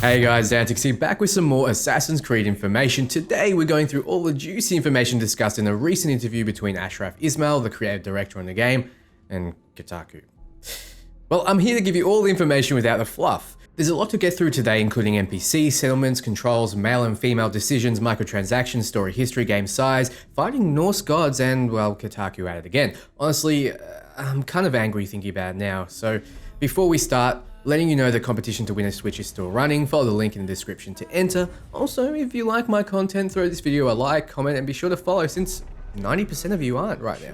Hey guys, Antics here, back with some more Assassin's Creed information. Today we're going through all the juicy information discussed in a recent interview between Ashraf Ismail, the creative director on the game, and Kataku. Well, I'm here to give you all the information without the fluff. There's a lot to get through today, including NPCs, settlements, controls, male and female decisions, microtransactions, story history, game size, fighting Norse gods, and, well, Kataku at it again. Honestly, I'm kind of angry thinking about it now, so before we start, letting you know the competition to win a Switch is still running. Follow the link in the description to enter. Also, if you like my content, throw this video a like, comment, and be sure to follow since 90% of you aren't right now.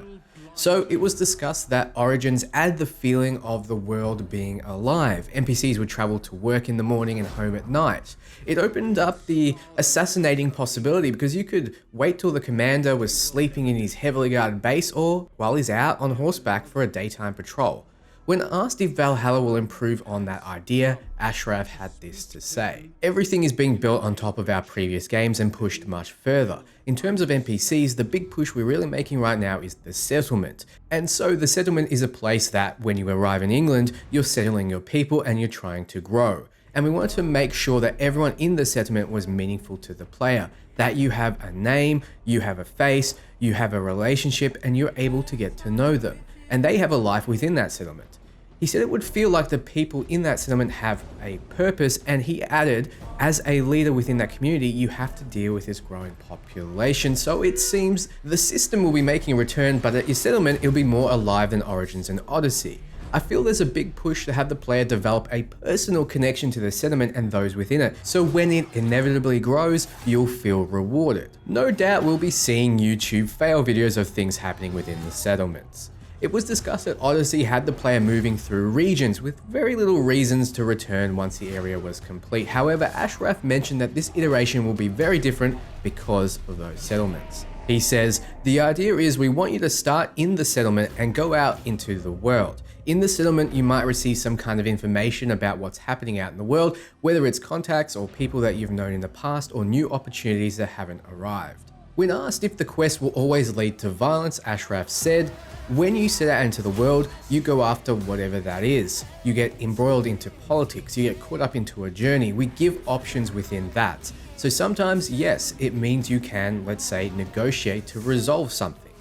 So it was discussed that Origins add the feeling of the world being alive. NPCs would travel to work in the morning and home at night. It opened up the assassinating possibility because you could wait till the commander was sleeping in his heavily guarded base or while he's out on horseback for a daytime patrol. When asked if Valhalla will improve on that idea, Ashraf had this to say. Everything is being built on top of our previous games and pushed much further. In terms of NPCs, the big push we're really making right now is the settlement. And so the settlement is a place that when you arrive in England, you're settling your people and you're trying to grow. And we wanted to make sure that everyone in the settlement was meaningful to the player. That you have a name, you have a face, you have a relationship, and you're able to get to know them. And they have a life within that settlement. He said it would feel like the people in that settlement have a purpose, and he added, as a leader within that community, you have to deal with this growing population. So it seems the system will be making a return, but at your settlement, it'll be more alive than Origins and Odyssey. I feel there's a big push to have the player develop a personal connection to the settlement and those within it, so when it inevitably grows, you'll feel rewarded. No doubt we'll be seeing YouTube fail videos of things happening within the settlements. It was discussed that Odyssey had the player moving through regions with very little reasons to return once the area was complete. However, Ashraf mentioned that this iteration will be very different because of those settlements. He says, the idea is we want you to start in the settlement and go out into the world. In the settlement, you might receive some kind of information about what's happening out in the world, whether it's contacts or people that you've known in the past or new opportunities that haven't arrived. When asked if the quest will always lead to violence, Ashraf said, when you set out into the world, you go after whatever that is. You get embroiled into politics, you get caught up into a journey. We give options within that. So sometimes, yes, it means you can, let's say, negotiate to resolve something.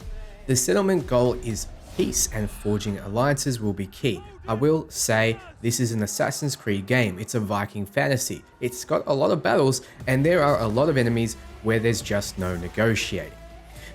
The settlement goal is peace, and forging alliances will be key. I will say this is an Assassin's Creed game. It's a Viking fantasy. It's got a lot of battles, and there are a lot of enemies where there's just no negotiating.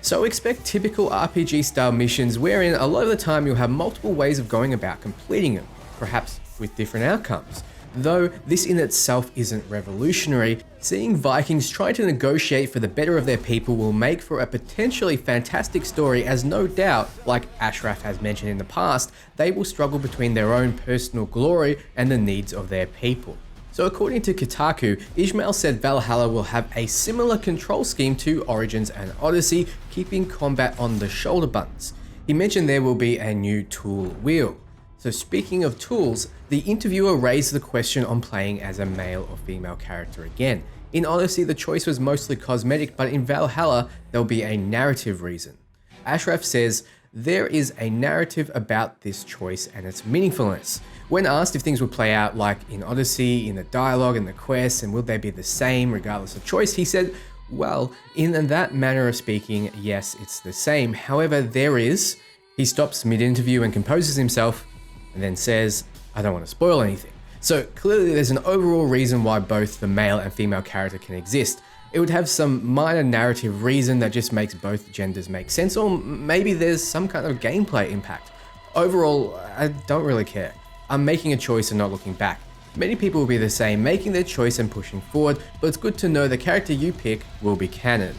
So expect typical RPG style missions wherein a lot of the time you'll have multiple ways of going about completing them, perhaps with different outcomes. Though this in itself isn't revolutionary, seeing Vikings try to negotiate for the better of their people will make for a potentially fantastic story, as no doubt, like Ashraf has mentioned in the past, they will struggle between their own personal glory and the needs of their people. So according to Kataku, Ismail said Valhalla will have a similar control scheme to Origins and Odyssey, keeping combat on the shoulder buttons. He mentioned there will be a new tool wheel. So speaking of tools, the interviewer raised the question on playing as a male or female character again. In Odyssey, the choice was mostly cosmetic, but in Valhalla, there'll be a narrative reason. Ashraf says, there is a narrative about this choice and its meaningfulness. When asked if things would play out like in Odyssey, in the dialogue and the quests, and will they be the same regardless of choice, he said, well, in that manner of speaking, yes, it's the same. However, he stops mid-interview and composes himself, and then says, I don't want to spoil anything. So clearly there's an overall reason why both the male and female character can exist. It would have some minor narrative reason that just makes both genders make sense, or maybe there's some kind of gameplay impact. Overall, I don't really care. I'm making a choice and not looking back. Many people will be the same, making their choice and pushing forward, but it's good to know the character you pick will be canon.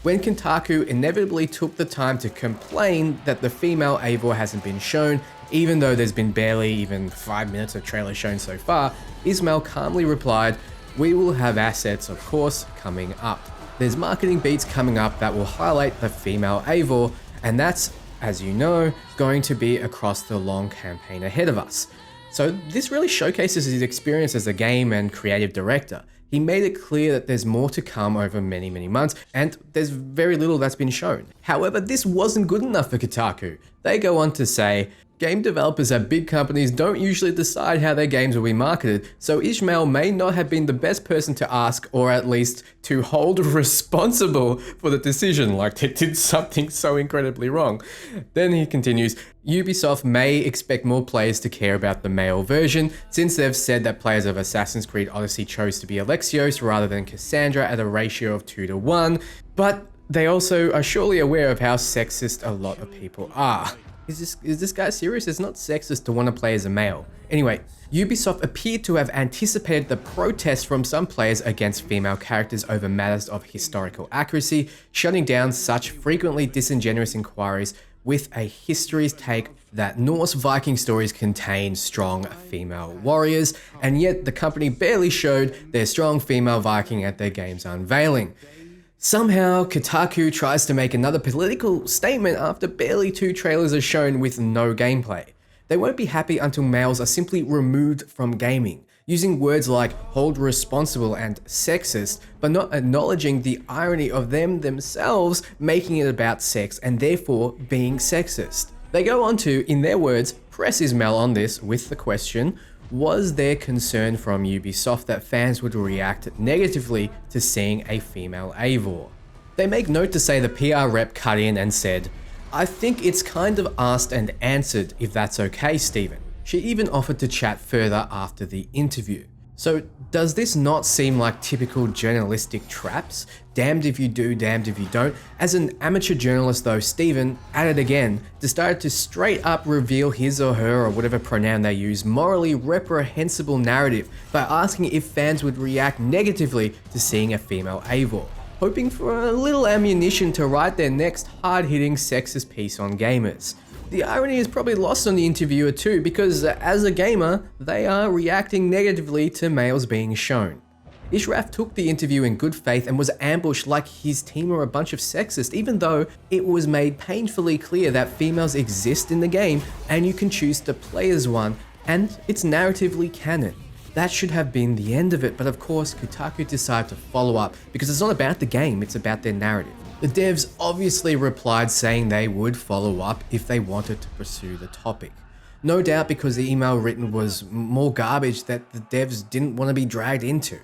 When Kataku inevitably took the time to complain that the female Eivor hasn't been shown, even though there's been barely even 5 minutes of trailer shown so far, Ismail calmly replied, we will have assets, of course, coming up. There's marketing beats coming up that will highlight the female Eivor, and that's, as you know, going to be across the long campaign ahead of us. So this really showcases his experience as a game and creative director. He made it clear that there's more to come over many months, and there's very little that's been shown. However, this wasn't good enough for Kataku. They go on to say, game developers at big companies don't usually decide how their games will be marketed, so Ismail may not have been the best person to ask, or at least to hold responsible for the decision, like they did something so incredibly wrong. Then he continues, Ubisoft may expect more players to care about the male version, since they've said that players of Assassin's Creed Odyssey chose to be Alexios rather than Cassandra at a ratio of 2-1, but they also are surely aware of how sexist a lot of people are. Is this guy serious? It's not sexist to want to play as a male. Anyway, Ubisoft appeared to have anticipated the protests from some players against female characters over matters of historical accuracy, shutting down such frequently disingenuous inquiries with a history's take that Norse Viking stories contain strong female warriors, and yet the company barely showed their strong female Viking at their game's unveiling. Somehow, Kataku tries to make another political statement after barely 2 trailers are shown with no gameplay. They won't be happy until males are simply removed from gaming, using words like hold responsible and sexist, but not acknowledging the irony of them themselves making it about sex and therefore being sexist. They go on to, in their words, press Ismail on this with the question, was there concern from Ubisoft that fans would react negatively to seeing a female Eivor? They make note to say the PR rep cut in and said, I think it's kind of asked and answered if that's okay, Stephen. She even offered to chat further after the interview. So does this not seem like typical journalistic traps? Damned if you do, damned if you don't. As an amateur journalist though, Stephen, at it again, decided to straight up reveal his or her, or whatever pronoun they use, morally reprehensible narrative by asking if fans would react negatively to seeing a female Eivor, hoping for a little ammunition to write their next hard-hitting sexist piece on gamers. The irony is probably lost on the interviewer too, because as a gamer, they are reacting negatively to males being shown. Ashraf took the interview in good faith and was ambushed like his team are a bunch of sexists, even though it was made painfully clear that females exist in the game and you can choose to play as one, and it's narratively canon. That should have been the end of it, but of course Kotaku decided to follow up because it's not about the game, it's about their narrative. The devs obviously replied saying they would follow up if they wanted to pursue the topic. No doubt because the email written was more garbage that the devs didn't want to be dragged into.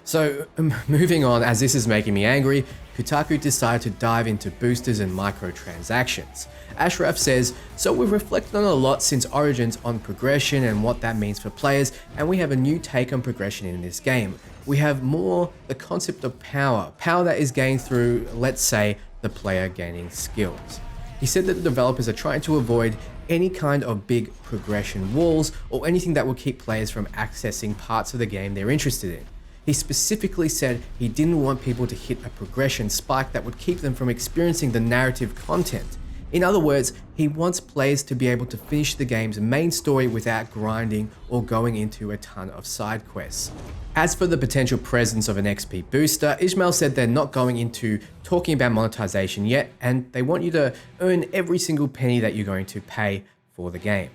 So moving on, as this is making me angry, Kotaku decided to dive into boosters and microtransactions. Ashraf says, so we've reflected on a lot since Origins on progression and what that means for players, and we have a new take on progression in this game. We have more the concept of power that is gained through, let's say, the player gaining skills. He said that the developers are trying to avoid any kind of big progression walls or anything that will keep players from accessing parts of the game they're interested in. He specifically said he didn't want people to hit a progression spike that would keep them from experiencing the narrative content. In other words, he wants players to be able to finish the game's main story without grinding or going into a ton of side quests. As for the potential presence of an XP booster, Ismail said they're not going into talking about monetization yet, and they want you to earn every single penny that you're going to pay for the game.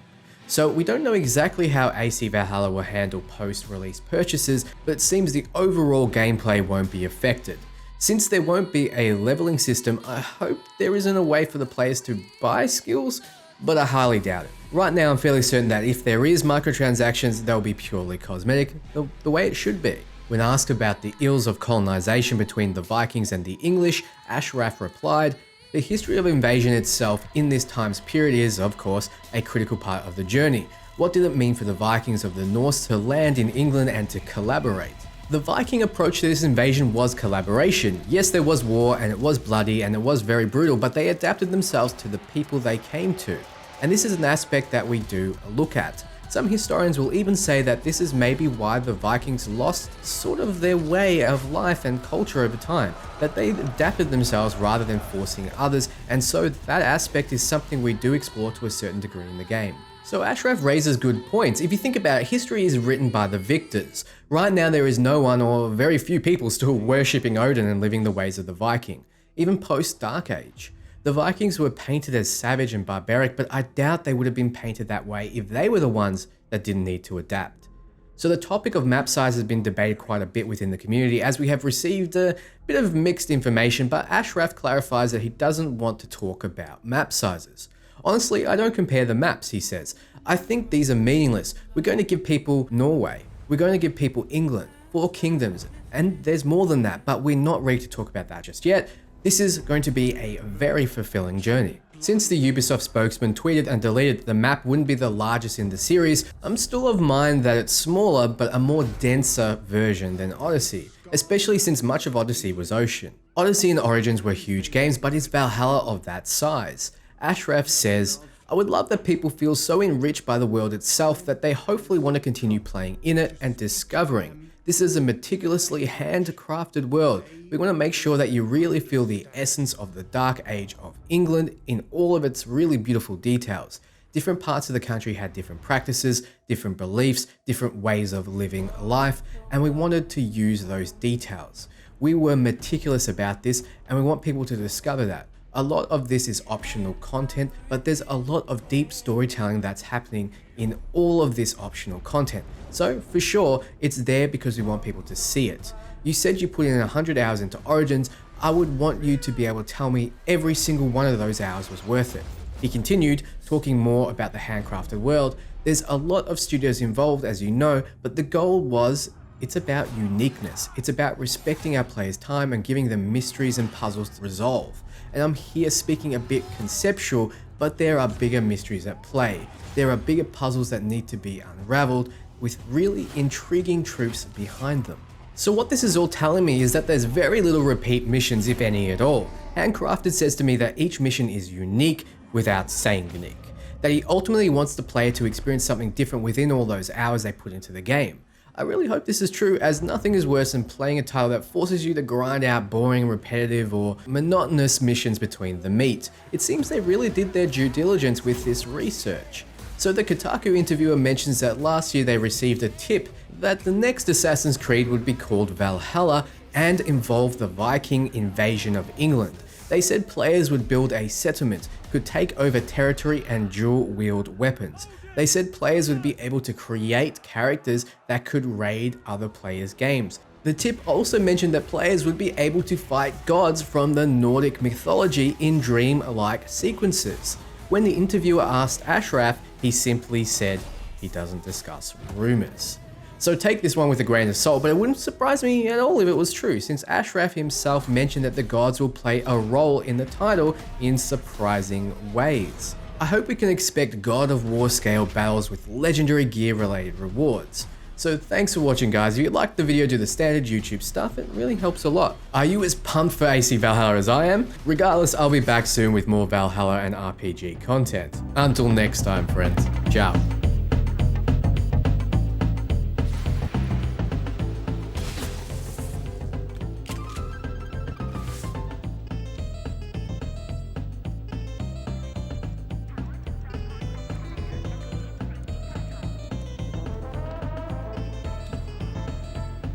So we don't know exactly how AC Valhalla will handle post-release purchases, but it seems the overall gameplay won't be affected. Since there won't be a leveling system, I hope there isn't a way for the players to buy skills, but I highly doubt it. Right now I'm fairly certain that if there is microtransactions, they'll be purely cosmetic, the way it should be. When asked about the ills of colonization between the Vikings and the English, Ashraf replied, the history of invasion itself in this time's period is, of course, a critical part of the journey. What did it mean for the Vikings of the North to land in England and to collaborate? The Viking approach to this invasion was collaboration. Yes, there was war and it was bloody and it was very brutal, but they adapted themselves to the people they came to. And this is an aspect that we do look at. Some historians will even say that this is maybe why the Vikings lost sort of their way of life and culture over time, that they adapted themselves rather than forcing others, and so that aspect is something we do explore to a certain degree in the game. So Ashraf raises good points. If you think about it, history is written by the victors. Right now there is no one or very few people still worshipping Odin and living the ways of the Viking, even post Dark Age. The Vikings were painted as savage and barbaric, but I doubt they would have been painted that way if they were the ones that didn't need to adapt. So the topic of map size has been debated quite a bit within the community, as we have received a bit of mixed information, but Ashraf clarifies that he doesn't want to talk about map sizes. Honestly, I don't compare the maps, he says. I think these are meaningless. We're going to give people Norway. We're going to give people England, 4 kingdoms, and there's more than that, but we're not ready to talk about that just yet. This is going to be a very fulfilling journey. Since the Ubisoft spokesman tweeted and deleted the map wouldn't be the largest in the series, I'm still of mind that it's smaller but a more denser version than Odyssey, especially since much of Odyssey was ocean. Odyssey and Origins were huge games, but is Valhalla of that size? Ashraf says, I would love that people feel so enriched by the world itself that they hopefully want to continue playing in it and discovering. This is a meticulously handcrafted world. We want to make sure that you really feel the essence of the dark age of England in all of its really beautiful details. Different parts of the country had different practices, different beliefs, different ways of living life, and we wanted to use those details. We were meticulous about this, and we want people to discover that. A lot of this is optional content, but there's a lot of deep storytelling that's happening in all of this optional content. So for sure, it's there because we want people to see it. You said you put in 100 hours into Origins. I would want you to be able to tell me every single one of those hours was worth it. He continued, talking more about the handcrafted world. There's a lot of studios involved, as you know, but the goal was it's about uniqueness. It's about respecting our players' time and giving them mysteries and puzzles to resolve. And I'm here speaking a bit conceptual, but there are bigger mysteries at play. There are bigger puzzles that need to be unraveled with really intriguing truths behind them. So what this is all telling me is that there's very little repeat missions, if any at all. Handcrafted says to me that each mission is unique without saying unique. That he ultimately wants the player to experience something different within all those hours they put into the game. I really hope this is true, as nothing is worse than playing a title that forces you to grind out boring, repetitive, or monotonous missions between the meat. It seems they really did their due diligence with this research. So the Kataku interviewer mentions that last year they received a tip that the next Assassin's Creed would be called Valhalla and involve the Viking invasion of England. They said players would build a settlement, could take over territory and dual-wield weapons. They said players would be able to create characters that could raid other players' games. The tip also mentioned that players would be able to fight gods from the Nordic mythology in dream-like sequences. When the interviewer asked Ashraf, he simply said he doesn't discuss rumors. So take this one with a grain of salt, but it wouldn't surprise me at all if it was true, since Ashraf himself mentioned that the gods will play a role in the title in surprising ways. I hope we can expect God of War scale battles with legendary gear related rewards. So thanks for watching, guys. If you liked the video, do the standard YouTube stuff. It really helps a lot. Are you as pumped for AC Valhalla as I am? Regardless, I'll be back soon with more Valhalla and RPG content. Until next time, friends. Ciao.